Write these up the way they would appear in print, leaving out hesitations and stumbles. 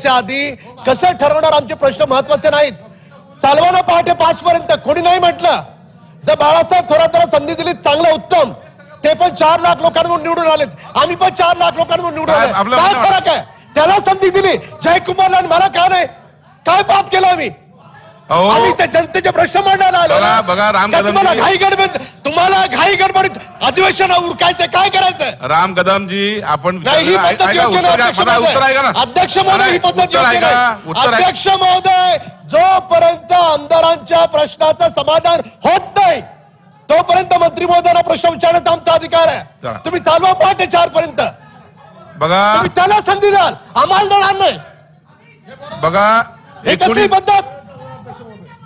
बोलण्याच्या आधी कसं ठरवणार आमचे प्रश्न महत्वाचे नाहीत. चालवा पहाटे 5 पर्यंत, कोणी नाही म्हटलं. जर बाळासाहेब थोरातांना संधी दिली चांगलं उत्तम, ते पण 4 लाख लोकांवर निवडून आलेत, आम्ही पण 4 लाख लोकांवर निवडून आले. काय फरक आहे? त्याला संधी दिली जयकुमारला आणि मला का नाही? काय पाप केलं आम्ही? आम्ही त्या जनतेचे प्रश्न मांडायला आलो. बघा राम कदम, तुम्हाला घाई गडबडीत अधिवेशन उरकायचं, काय करायचं? राम कदमजी आपण उत्तर ऐका ना. अध्यक्ष महोदय ही पद्धत अध्यक्ष महोदय, जोपर्यंत आमदारांच्या प्रश्नाचं समाधान होत नाही तोपर्यंत मंत्री महोदयांना प्रश्न विचारण्याचा आमचा अधिकार आहे. तुम्ही चालवा पहाटे 4 पर्यंत. बघा तुम्ही त्याला संधी द्याल, आम्हाला देणार नाही. बघा ही कसली पद्धत?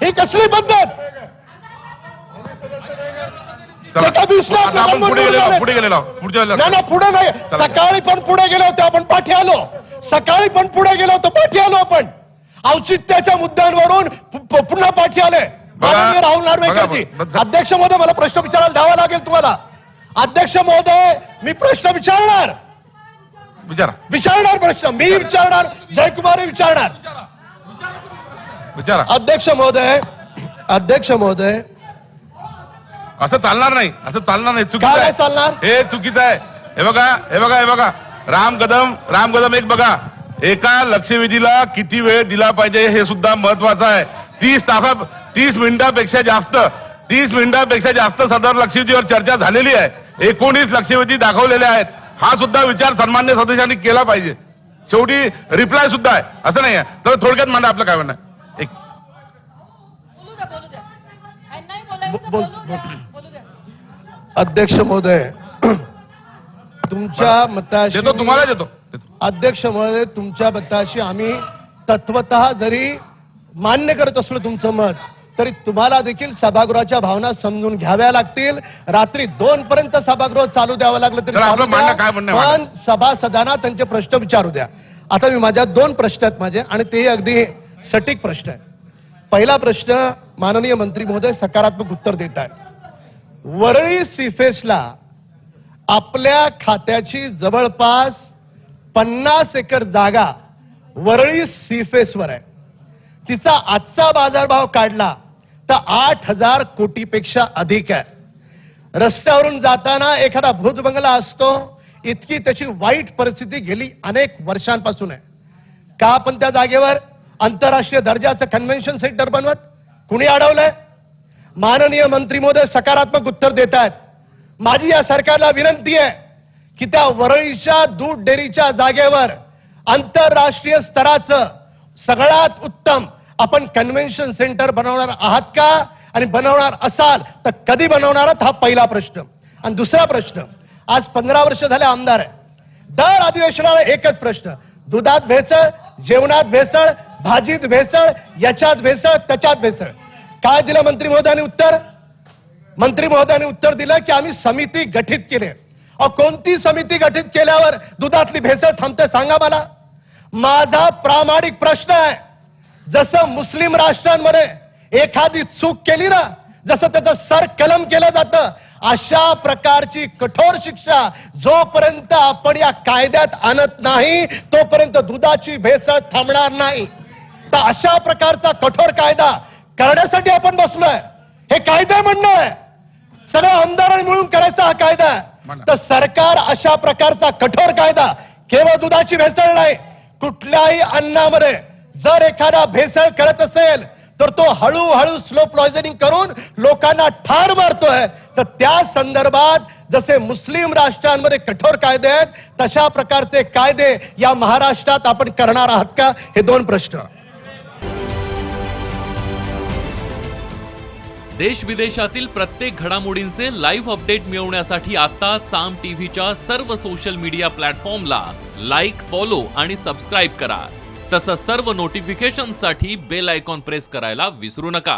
ही कसली पद्धत? पुढे नाही, सकाळी पण पुढे गेलो होतो आपण, पाठी आलो. सकाळी पण पुढे गेलो होतो, पाठी आलो आपण. औचित्याच्या मुद्द्यांवरून पुन्हा पाठी आले. राहुल नार्वेकरजी. अध्यक्ष महोदय, मला प्रश्न विचारायला द्यावा लागेल तुम्हाला. अध्यक्ष महोदय, मी प्रश्न विचारणार प्रश्न मी विचारणार, जयकुमार विचारणार. अध्यक्ष महोदय असं चालणार नाही, असं चालणार नाही. चुकीचं आहे, चालणार हे चुकीचं आहे. हे बघा राम कदम एक बघा, एका लक्षवेधीला किती वेळ दिला पाहिजे हे सुद्धा महत्वाचं आहे. 30 मिनिटापेक्षा जास्त सदर लक्षवेधीवर चर्चा झालेली आहे. 19 लक्षवेधी दाखवलेले आहेत. हा सुद्धा विचार सन्मान्य सदस्यांनी केला पाहिजे. शेवटी रिप्लाय सुद्धा आहे, असं नाही आहे. तर थोडक्यात मांडा आपलं काय म्हणणं. अध्यक्ष महोदय, तुमच्या मताशी तुम्हाला देतो. अध्यक्ष महोदय, तुमच्या मताशी आम्ही तत्वतः जरी मान्य करत असलो तुमचं मत, तरी तुम्हाला देखील सभागृहाच्या भावना समजून घ्याव्या लागतील. रात्री 2 पर्यंत सभागृह चालू द्यावं लागलं तरी पण सभासदांना त्यांचे प्रश्न विचारू द्या. आता मी माझ्या 2 प्रश्न आहेत माझे, आणि तेही अगदी सटीक प्रश्न आहे. पहिला प्रश्न, माननीय मंत्री महोदय सकारात्मक उत्तर देत आहेत. वरळी सीफेसला आपल्या खात्याची जवळपास 50 एकर जागा वरळी सीफेसवर आहे. तिचा आजचा बाजारभाव काढला तर 8,000 कोटीपेक्षा अधिक आहे. रस्त्यावरून जाताना एखादा भूत बंगला असतो, इतकी त्याची वाईट परिस्थिती गेली अनेक वर्षांपासून आहे. का आपण त्या जागेवर आंतरराष्ट्रीय दर्जाचं कन्व्हेन्शन सेंटर बनवत? कुणी अडवलंय? माननीय मंत्री महोदय सकारात्मक उत्तर देत आहेत. माझी या सरकारला विनंती आहे की त्या वरळीच्या दूध डेअरीच्या जागेवर आंतरराष्ट्रीय स्तराचं सगळ्यात उत्तम आपण कन्व्हेन्शन सेंटर बनवणार आहात का? आणि बनवणार असाल तर कधी बनवणार आहात? हा पहिला प्रश्न. आणि दुसरा प्रश्न, आज 15 वर्ष झाले आमदार आहे. दर अधिवेशनाला एकच प्रश्न, दुधात भेसळ, जेवणात भेसळ, भाजीत भेसळ, याच्यात भेसळ, त्याच्यात भेसळ. काय दिलं मंत्री महोदयांनी उत्तर? मंत्री महोदयांनी उत्तर दिलं की आम्ही समिती गठीत केली. कोणती समिती गठीत केल्यावर दुधातली भेसळ थांबते सांगा मला. माझा प्रामाणिक प्रश्न आहे, जसं मुस्लिम राष्ट्रांमध्ये एखादी चूक केली ना, जसं त्याचं सर कलम केलं जातं, अशा प्रकारची कठोर शिक्षा जोपर्यंत आपण या कायद्यात आणत नाही तोपर्यंत दुधाची भेसळ थांबणार नाही. तर अशा प्रकारचा कठोर कायदा करण्यासाठी आपण बसलोय. हे कायदा म्हणणं आहे, सगळ्या आमदारांनी मिळून करायचा हा कायदा आहे. तर सरकार अशा प्रकारचा कठोर कायदा, केवळ दुधाची भेसळ नाही, कुठल्याही अन्नामध्ये जर एखादा भेसळ करत असेल तर तो हळूहळू स्लो पॉइझनिंग करून लोकांना ठार मारतोय. तर त्या संदर्भात जसे मुस्लिम राष्ट्रांमध्ये कठोर कायदे आहेत, तशा प्रकारचे कायदे या महाराष्ट्रात आपण करणार आहात का? हे 2 प्रश्न. देश विदेशातील प्रत्येक घडामोडींचे लाईव्ह अपडेट मिळवण्यासाठी आता साम टीव्हीच्या सर्व सोशल मीडिया प्लॅटफॉर्मला लाईक, फॉलो आणि सबस्क्राईब करा. तसंच सर्व नोटिफिकेशनसाठी बेल आयकॉन प्रेस करायला विसरू नका.